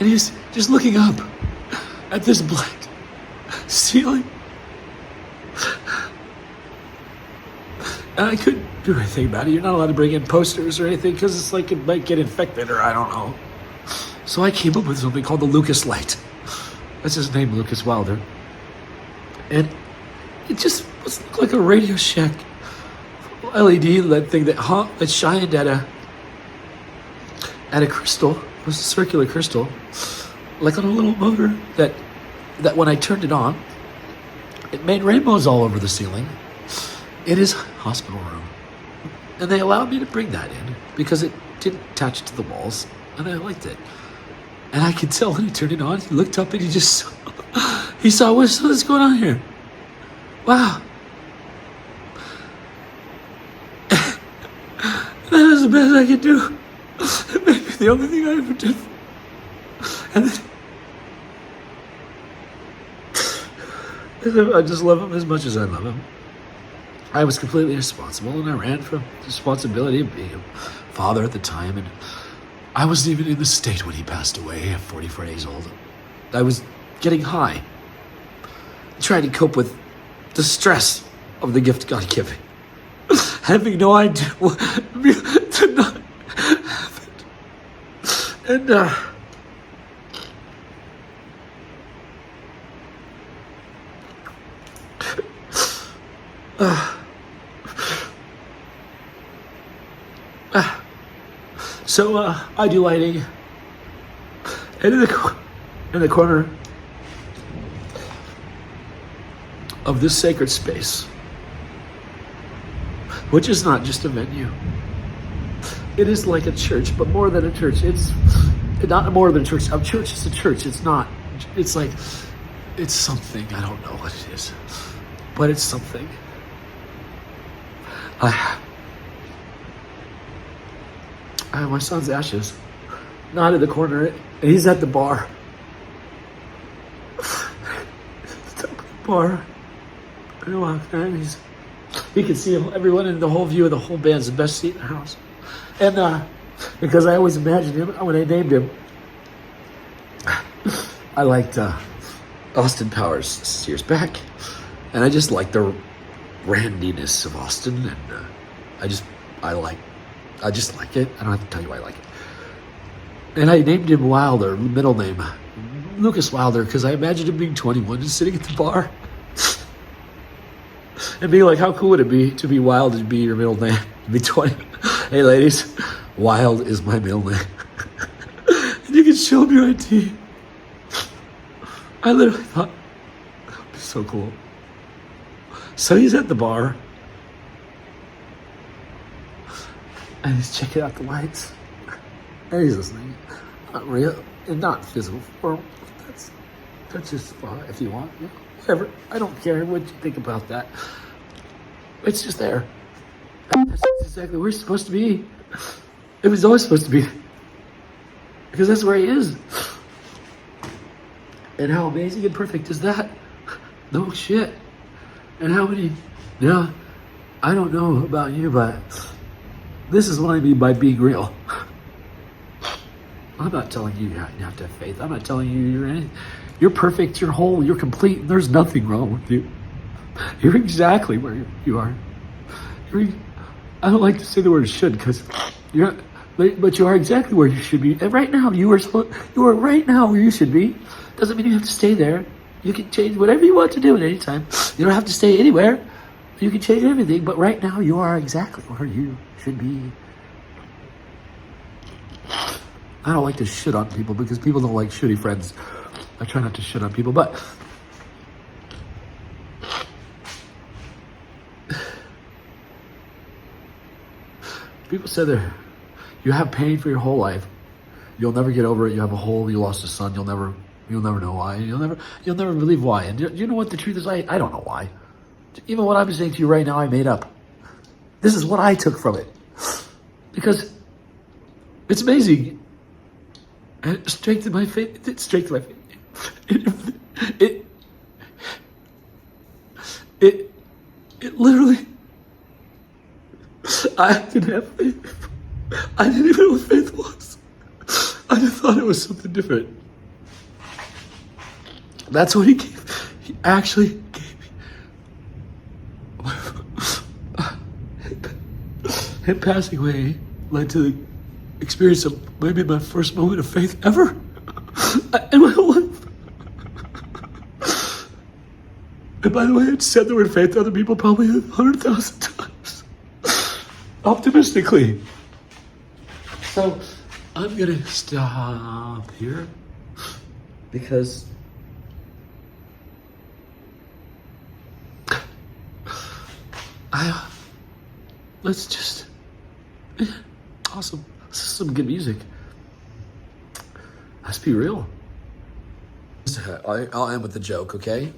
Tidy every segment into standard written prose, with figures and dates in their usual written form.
And he was just looking up at this black ceiling. And I couldn't do anything about it. You're not allowed to bring in posters or anything because it's like it might get infected or I don't know. So I came up with something called the Lucas Light. That's his name, Lucas Wilder. And it just looked like a Radio Shack LED thing that shined at a crystal. It was a circular crystal, like on a little motor that when I turned it on, it made rainbows all over the ceiling. It is a hospital room. And they allowed me to bring that in because it didn't attach to the walls, and I liked it. And I could tell when he turned it on, he looked up and he saw what's going on here. Wow. That was the best I could do. It may be the only thing I ever did. And then, I just love him as much as I love him. I was completely irresponsible, and I ran from the responsibility of being a father at the time, and I wasn't even in the state when he passed away at 44 days old. I was getting high, trying to cope with the stress of the gift God gave me. Having no idea what to not have it. And, So I do lighting, and in the corner of this sacred space, which is not just a venue. It is like a church, but more than a church. It's not more than a church. A church is a church. It's not. It's like, it's something. I don't know what it is, but it's something. I have my son's ashes, not in the corner, and he's at the bar. He's at the bar. I walk there, and you can see everyone in the whole view of the whole band's the best seat in the house. And because I always imagined him when I named him, I liked Austin Powers years back, and I just liked the randiness of Austin, and I just like it. I don't have to tell you why I like it. And I named him Wilder, middle name, Lucas Wilder, because I imagined him being 21 and sitting at the bar. And being like, how cool would it be to be Wild and be your middle name? To be 20. Hey ladies, Wild is my middle name. And you can show me your ID. I literally thought, that would be so cool. So he's at the bar. And he's checking out the lights. And he's listening. Not real, and not physical form. That's just if you want. Whatever. I don't care what you think about that. It's just there. That's exactly where he's supposed to be. It was always supposed to be. Because that's where he is. And how amazing and perfect is that? No shit. And how many, I don't know about you, but this is what I mean by being real. I'm not telling you have to have faith. I'm not telling you you're perfect, you're whole, you're complete. There's nothing wrong with you. You're exactly where you are. I don't like to say the word should because but you are exactly where you should be. And right now, you are right now where you should be. Doesn't mean you have to stay there. You can change whatever you want to do at any time. You don't have to stay anywhere. You can change everything, but right now you are exactly where you should be. I don't like to shit on people because people don't like shitty friends. I try not to shit on people, but people said that you have pain for your whole life. You'll never get over it. You have a hole. You lost a son. You'll never know why. You'll never believe why. And you know what the truth is? I don't know why. Even what I'm saying to you right now, I made up. This is what I took from it. Because it's amazing. And it strengthened my faith. It strengthened my faith. It literally, I didn't have faith. I didn't even know what faith was. I just thought it was something different. That's what he gave. He actually gave me. Him passing away led to the experience of maybe my first moment of faith ever in my whole life. And by the way, I've said the word faith to other people probably 100,000 times. Optimistically. So I'm gonna stop here because let's just awesome. This is some good music. Let's be real. I'll end with a joke, okay?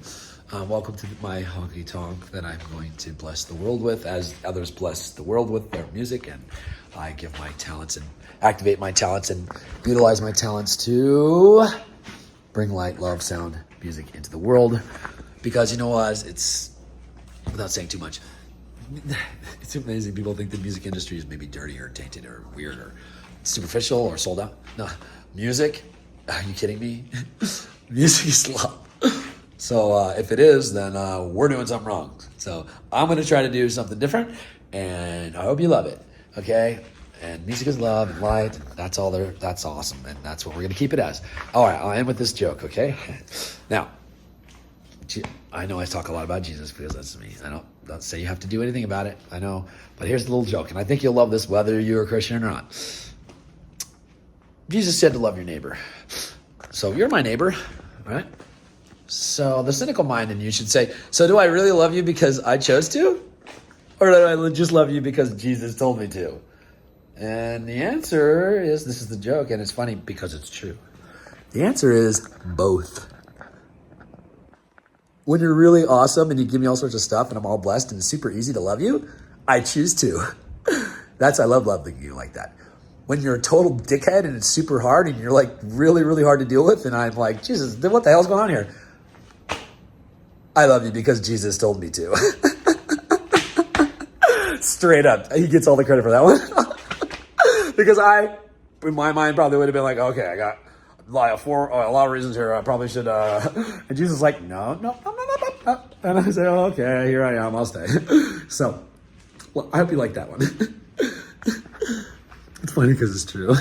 Welcome to my honky tonk that I'm going to bless the world with, as others bless the world with their music, and I give my talents and activate my talents and utilize my talents to bring light, love, sound, music into the world. Because you know what? It's without saying too much. It's amazing. People think the music industry is maybe dirty or tainted or weird or superficial or sold out. No, music. Are you kidding me? Music is love. So if it is, then we're doing something wrong. So I'm going to try to do something different, and I hope you love it. Okay? And music is love and light. That's all there. That's awesome, and that's what we're going to keep it as. All right, I'll end with this joke. Okay? Now, I know I talk a lot about Jesus because that's me. I don't say you have to do anything about it. I know, but here's a little joke, and I think you'll love this whether you're a Christian or not. Jesus said to love your neighbor. So you're my neighbor, right? So the cynical mind in you should say, so do I really love you because I chose to? Or do I just love you because Jesus told me to? And the answer is, this is the joke, and it's funny because it's true. The answer is both. When you're really awesome and you give me all sorts of stuff and I'm all blessed and it's super easy to love you, I choose to. I love loving you like that. When you're a total dickhead and it's super hard and you're like really, really hard to deal with, and I'm like, Jesus, what the hell's going on here? I love you because Jesus told me to. Straight up. He gets all the credit for that one. Because in my mind, probably would have been like, okay, I got a lot of reasons here. I probably should. And Jesus is like, no. And I say, oh, okay, here I am. I'll stay. So, well, I hope you like that one. It's funny because it's true.